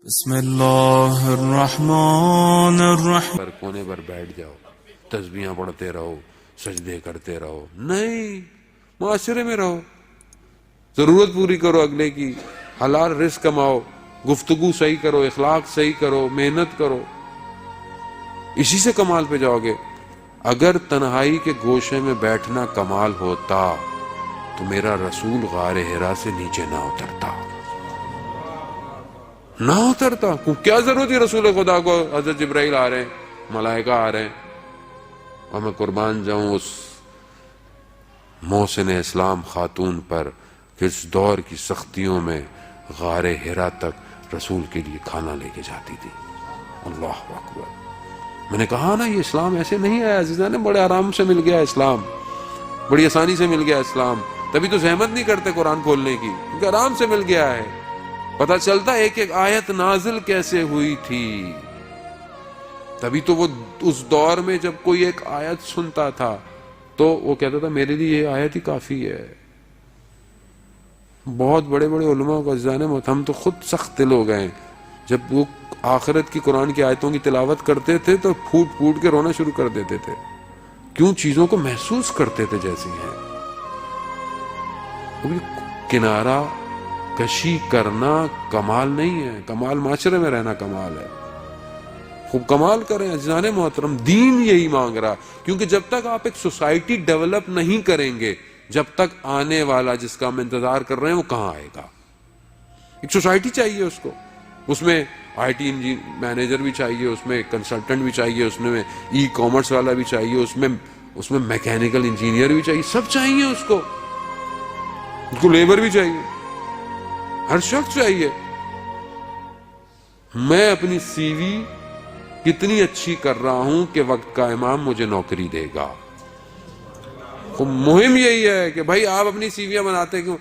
بسم اللہ الرحمن الرحیم. پر کونے پر بیٹھ جاؤ، تسبیحاں پڑھتے رہو، سجدے کرتے رہو، نہیں، معاشرے میں رہو، ضرورت پوری کرو اگلے کی، حلال رزق کماؤ، گفتگو صحیح کرو، اخلاق صحیح کرو، محنت کرو، اسی سے کمال پہ جاؤ گے. اگر تنہائی کے گوشے میں بیٹھنا کمال ہوتا تو میرا رسول غار حرا سے نیچے نہ اترتا. کیا ضرورت ہے رسول خدا کو؟ حضرت جبرائیل آ رہے ہیں، ملائکہ آ رہے ہیں، اور میں قربان جاؤں اس محسن اسلام خاتون پر کہ اس دور کی سختیوں میں غار حرا تک رسول کے لیے کھانا لے کے جاتی تھی. اللہ اکبر. میں نے کہا نا، یہ اسلام ایسے نہیں آیا عزیزاں، بڑے آرام سے مل گیا اسلام، بڑی آسانی سے مل گیا اسلام. تبھی تو زحمت نہیں کرتے قرآن کھولنے کی، کیونکہ آرام سے مل گیا ہے. پتہ چلتا ایک ایک آیت نازل کیسے ہوئی تھی. تبھی تو وہ اس دور میں جب کوئی ایک آیت سنتا تھا تو وہ کہتا تھا میرے لیے یہ آیت ہی کافی ہے. بہت بڑے بڑے علماء کو عزیزان، ہم تو خود سخت دل ہو گئے جب وہ آخرت کی قرآن کی آیتوں کی تلاوت کرتے تھے تو پھوٹ پھوٹ کے رونا شروع کر دیتے تھے. کیوں؟ چیزوں کو محسوس کرتے تھے جیسی ہیں. کنارہ کشی کرنا کمال نہیں ہے، کمال معاشرے میں رہنا کمال ہے. خوب کمال کریں عزیزان محترم، دین یہی مانگ رہا. کیونکہ جب تک آپ ایک سوسائٹی ڈیولپ نہیں کریں گے، جب تک آنے والا جس کا ہم انتظار کر رہے ہیں وہ کہاں آئے گا. ایک سوسائٹی چاہیے اس کو، اس میں آئی ٹی مینیجر بھی چاہیے، اس میں کنسلٹنٹ بھی چاہیے، اس میں ای کامرس والا بھی چاہیے، اس میں میکینیکل انجینئر بھی چاہیے، سب چاہیے اس کو لیبر بھی چاہیے، ہر شخص چاہیے. میں اپنی سی وی کتنی اچھی کر رہا ہوں کہ وقت کا امام مجھے نوکری دے گا. مہم یہی ہے کہ بھائی آپ اپنی سی ویاں بناتے کیوں؟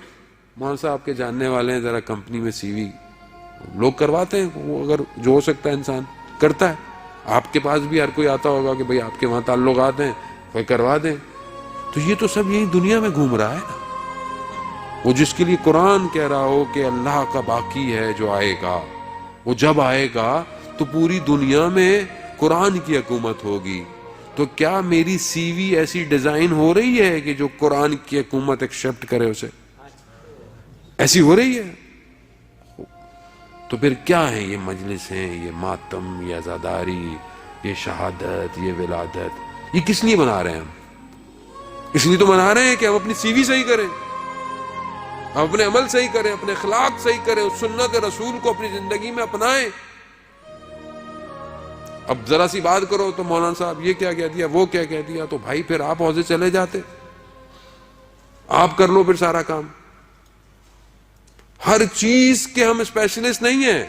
مولانا صاحب آپ کے جاننے والے ہیں، ذرا کمپنی میں سی وی لوگ کرواتے ہیں، وہ اگر جو ہو سکتا ہے انسان کرتا ہے. آپ کے پاس بھی ہر کوئی آتا ہوگا کہ بھائی آپ کے وہاں تعلقات ہیں، وہ کروا دیں. تو یہ تو سب یہی دنیا میں گھوم رہا ہے نا. وہ جس کے لیے قرآن کہہ رہا ہو کہ اللہ کا باقی ہے جو آئے گا، وہ جب آئے گا تو پوری دنیا میں قرآن کی حکومت ہوگی. تو کیا میری سی وی ایسی ڈیزائن ہو رہی ہے کہ جو قرآن کی حکومت ایکسپٹ کرے؟ اسے ایسی ہو رہی ہے؟ تو پھر کیا ہے یہ مجلسیں، یہ ماتم، یہ عزاداری، یہ شہادت، یہ ولادت، یہ کس لیے بنا رہے ہیں ہم؟ اس لیے تو بنا رہے ہیں کہ ہم اپنی سی وی صحیح کریں، ہم اپنے عمل صحیح کریں، اپنے اخلاق صحیح کریں، اس سنت رسول کو اپنی زندگی میں اپنائیں. اب ذرا سی بات کرو تو مولانا صاحب یہ کیا کہہ دیا، وہ کیا کہہ دیا، تو بھائی پھر آپ حوضے چلے جاتے، آپ کر لو پھر سارا کام. ہر چیز کے ہم اسپیشلسٹ نہیں ہیں.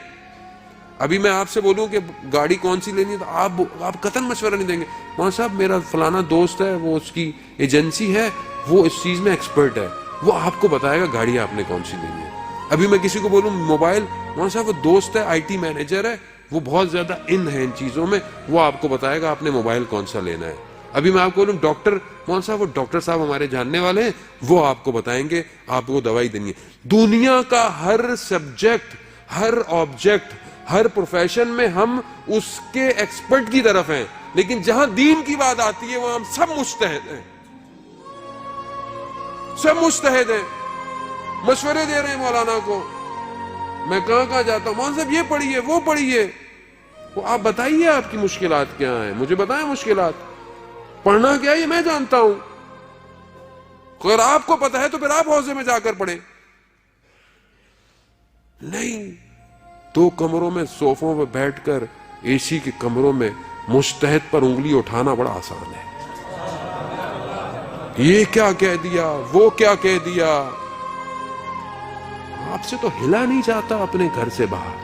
ابھی میں آپ سے بولوں کہ گاڑی کون سی لینی ہے تو آپ قطعاً مشورہ نہیں دیں گے مولانا صاحب میرا فلانا دوست ہے، وہ اس کی ایجنسی ہے، وہ اس چیز میں ایکسپرٹ ہے، وہ آپ کو بتائے گا گاڑی آپ نے کون سی لینی ہے. ابھی میں کسی کو بولوں موبائل، مولانا صاحب وہ دوست ہے، آئی ٹی مینیجر ہے، وہ بہت زیادہ ان ہے ان چیزوں میں، وہ آپ کو بتائے گا آپ نے موبائل کون سا لینا ہے. ابھی میں آپ کو بولوں ڈاکٹر، مولانا صاحب وہ ڈاکٹر صاحب ہمارے جاننے والے ہیں، وہ آپ کو بتائیں گے آپ کو دوائی دینی ہے. دنیا کا ہر سبجیکٹ، ہر آبجیکٹ، ہر پروفیشن میں ہم اس کے ایکسپرٹ کی طرف ہیں، لیکن جہاں دین کی بات آتی ہے وہاں ہم سب مجتہد ہیں، سب مجتہد ہیں. مشورے دے رہے ہیں مولانا کو، میں کہاں جاتا ہوں، مولانا صاحب یہ پڑھیے وہ پڑھیے. وہ آپ بتائیے آپ کی مشکلات کیا ہیں، مجھے بتائیں مشکلات، پڑھنا کیا ہے یہ میں جانتا ہوں. اگر آپ کو پتا ہے تو پھر آپ حوضے میں جا کر پڑھیں. نہیں، 2 کمروں میں صوفوں پہ بیٹھ کر اے سی کے کمروں میں مجتہد پر انگلی اٹھانا بڑا آسان ہے. یہ کیا کہہ دیا، وہ کیا کہہ دیا، آپ سے تو ہلا نہیں جاتا اپنے گھر سے باہر.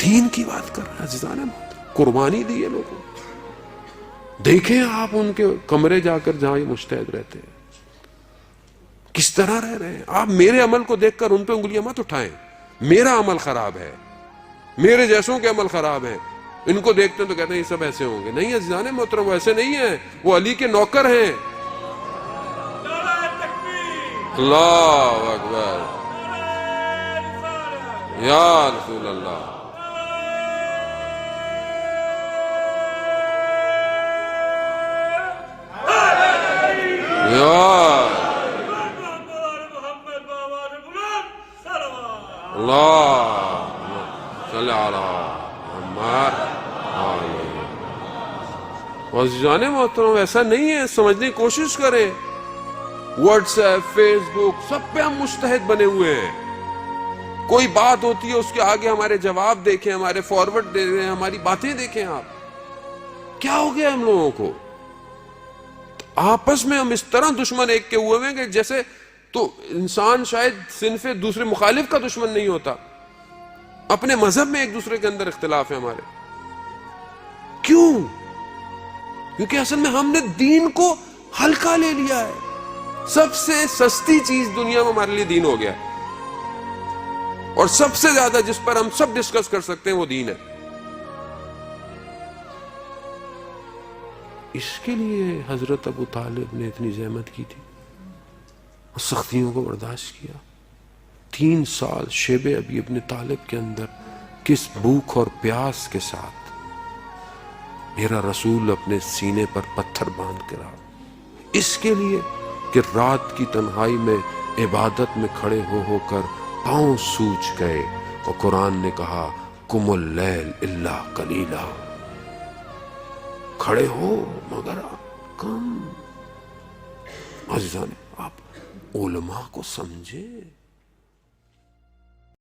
دین کی بات کر رہا ہے عزیزان، قربانی دی ہے لوگوں. دیکھیں آپ ان کے کمرے جا کر جہاں یہ مجتہد رہتے ہیں کس طرح رہ رہے ہیں. آپ میرے عمل کو دیکھ کر ان پہ انگلیاں مت اٹھائیں، میرا عمل خراب ہے، میرے جیسوں کے عمل خراب ہے. ان کو دیکھتے ہیں تو کہتے ہیں یہ سب ایسے ہوں گے. نہیں عزیزان محترم، وہ ایسے نہیں ہیں، وہ علی کے نوکر ہیں. اللہ اکبر. یا رسول اللہ. یا اللہ صلی علی محمد. عزیزان محترم ایسا نہیں ہے، سمجھنے کی کوشش کریں. واٹس ایپ، فیس بک، سب پہ ہم مستحد بنے ہوئے ہیں. کوئی بات ہوتی ہے اس کے آگے ہمارے جواب دیکھیں، ہمارے فارورڈ دے رہے ہیں، ہماری باتیں دیکھیں. آپ کیا ہو گیا ہم لوگوں کو؟ آپس میں ہم اس طرح دشمن ایک کے ہوئے ہیں کہ جیسے تو انسان شاید صنف دوسرے مخالف کا دشمن نہیں ہوتا. اپنے مذہب میں ایک دوسرے کے اندر اختلاف ہے ہمارے. کیوں؟ کیونکہ اصل میں ہم نے دین کو ہلکا لے لیا ہے. سب سے سستی چیز دنیا میں ہمارے لیے دین ہو گیا ہے، اور سب سے زیادہ جس پر ہم سب ڈسکس کر سکتے ہیں وہ دین ہے. اس کے لیے حضرت ابو طالب نے اتنی زحمت کی تھی، سختیوں کو برداشت کیا. 3 سال شیب ابی ابن طالب کے اندر کس بھوک اور پیاس کے ساتھ میرا رسول اپنے سینے پر پتھر باندھ کے رہا، اس کے لیے کہ رات کی تنہائی میں عبادت میں کھڑے ہو کر پاؤں سوج گئے. اور قرآن نے کہا قم اللیل الا قلیلا، کھڑے ہو مگر کم. عزیزان آپ علماء کو سمجھے.